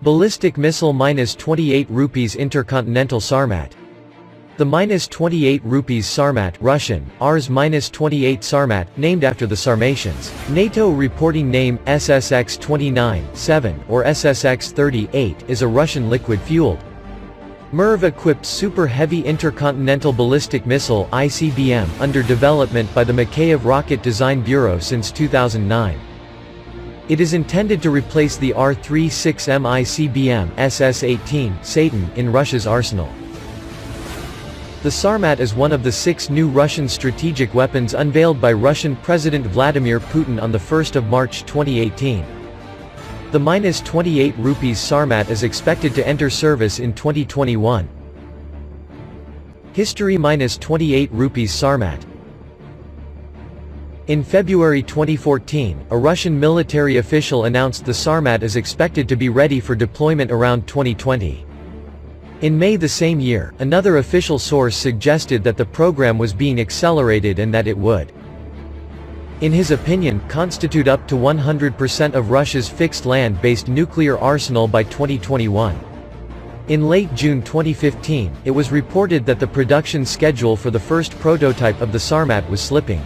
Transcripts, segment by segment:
Ballistic missile -28 rupees intercontinental Sarmat. The -28 rupees Sarmat Russian, RS-28 Sarmat, named after the Sarmatians. NATO reporting name SSX-29-7 or SSX-38 is a Russian liquid-fueled, MIRV-equipped super heavy intercontinental ballistic missile ICBM under development by the Makeyev Rocket Design Bureau since 2009. It is intended to replace the R-36M ICBM SS-18 Satan in Russia's arsenal. The Sarmat is one of the 6 new Russian strategic weapons unveiled by Russian President Vladimir Putin on 1 March 2018. The -28 rupees Sarmat is expected to enter service in 2021. History -28 rupees Sarmat. In February 2014, a Russian military official announced the Sarmat is expected to be ready for deployment around 2020. In May the same year, another official source suggested that the program was being accelerated and that it would, in his opinion, constitute up to 100% of Russia's fixed land-based nuclear arsenal by 2021. In late June 2015, it was reported that the production schedule for the first prototype of the Sarmat was slipping.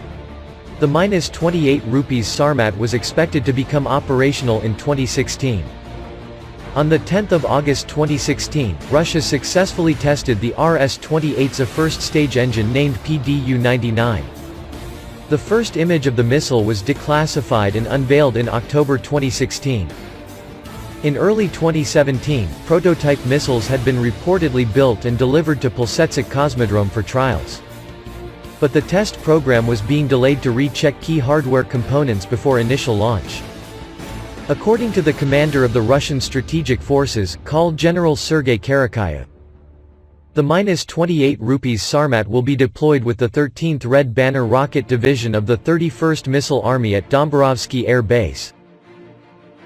The -28 rupees Sarmat was expected to become operational in 2016. On 10 August 2016, Russia successfully tested the RS-28's first-stage engine named PDU-99. The first image of the missile was declassified and unveiled in October 2016. In early 2017, prototype missiles had been reportedly built and delivered to Ballistic Cosmodrome for trials. But the test program was being delayed to recheck key hardware components before initial launch. According to the commander of the Russian Strategic Forces, called General Sergei Karakayev, the -28 rupees Sarmat will be deployed with the 13th Red Banner Rocket Division of the 31st Missile Army at Dombarovsky Air Base,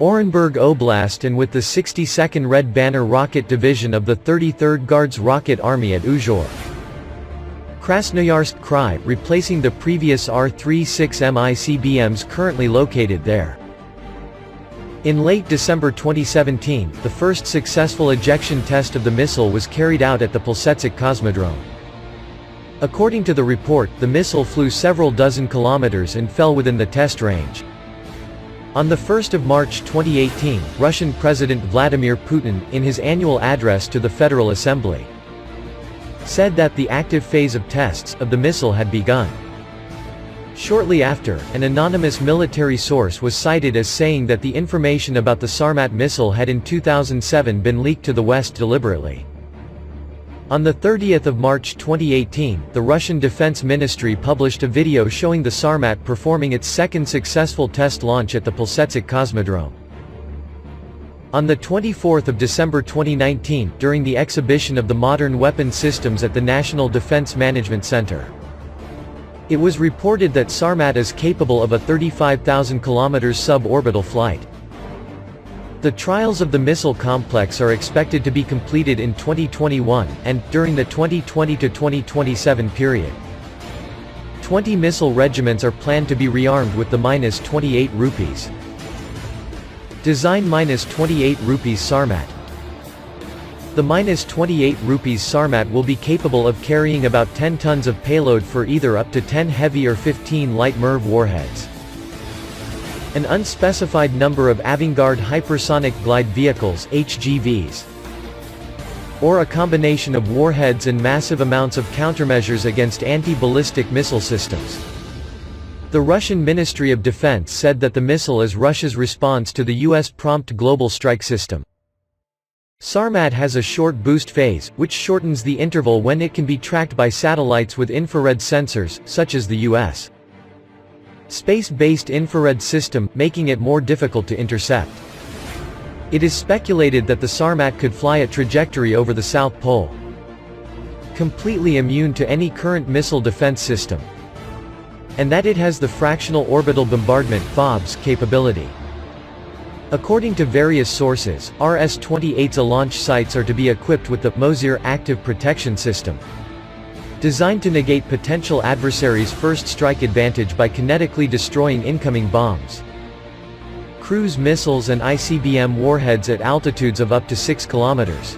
Orenburg Oblast, and with the 62nd Red Banner Rocket Division of the 33rd Guards Rocket Army at Uzhhorod, Krasnoyarsk Krai, replacing the previous R-36M ICBMs currently located there. In late December 2017, the first successful ejection test of the missile was carried out at the Ballistic Cosmodrome. According to the report, the missile flew several dozen kilometers and fell within the test range. On 1 March 2018, Russian President Vladimir Putin, in his annual address to the Federal Assembly, said that the active phase of tests of the missile had begun. Shortly after, an anonymous military source was cited as saying that the information about the Sarmat missile had in 2007 been leaked to the West deliberately. On 30 March 2018, the Russian Defense Ministry published a video showing the Sarmat performing its second successful test launch at the Ballistic Cosmodrome. On 24 December 2019, during the exhibition of the modern weapon systems at the National Defense Management Center, it was reported that Sarmat is capable of a 35,000 km suborbital flight. The trials of the missile complex are expected to be completed in 2021, and, during the 2020 to 2027 period, 20 missile regiments are planned to be rearmed with the -28 rupees. Design -28 rupees Sarmat. The -28 rupees Sarmat will be capable of carrying about 10 tons of payload for either up to 10 heavy or 15 light MIRV warheads, an unspecified number of avant-garde hypersonic glide vehicles (HGVs), or a combination of warheads and massive amounts of countermeasures against anti-ballistic missile systems. The Russian Ministry of Defense said that the missile is Russia's response to the U.S. Prompt Global Strike System. Sarmat has a short boost phase, which shortens the interval when it can be tracked by satellites with infrared sensors, such as the U.S. space-based infrared system, making it more difficult to intercept. It is speculated that the Sarmat could fly a trajectory over the South Pole, completely immune to any current missile defense system, and that it has the fractional orbital bombardment (FOBS) capability. According to various sources, RS-28's launch sites are to be equipped with the Mosir active protection system, designed to negate potential adversaries' first strike advantage by kinetically destroying incoming bombs. cruise missiles and ICBM warheads at altitudes of up to 6 kilometers.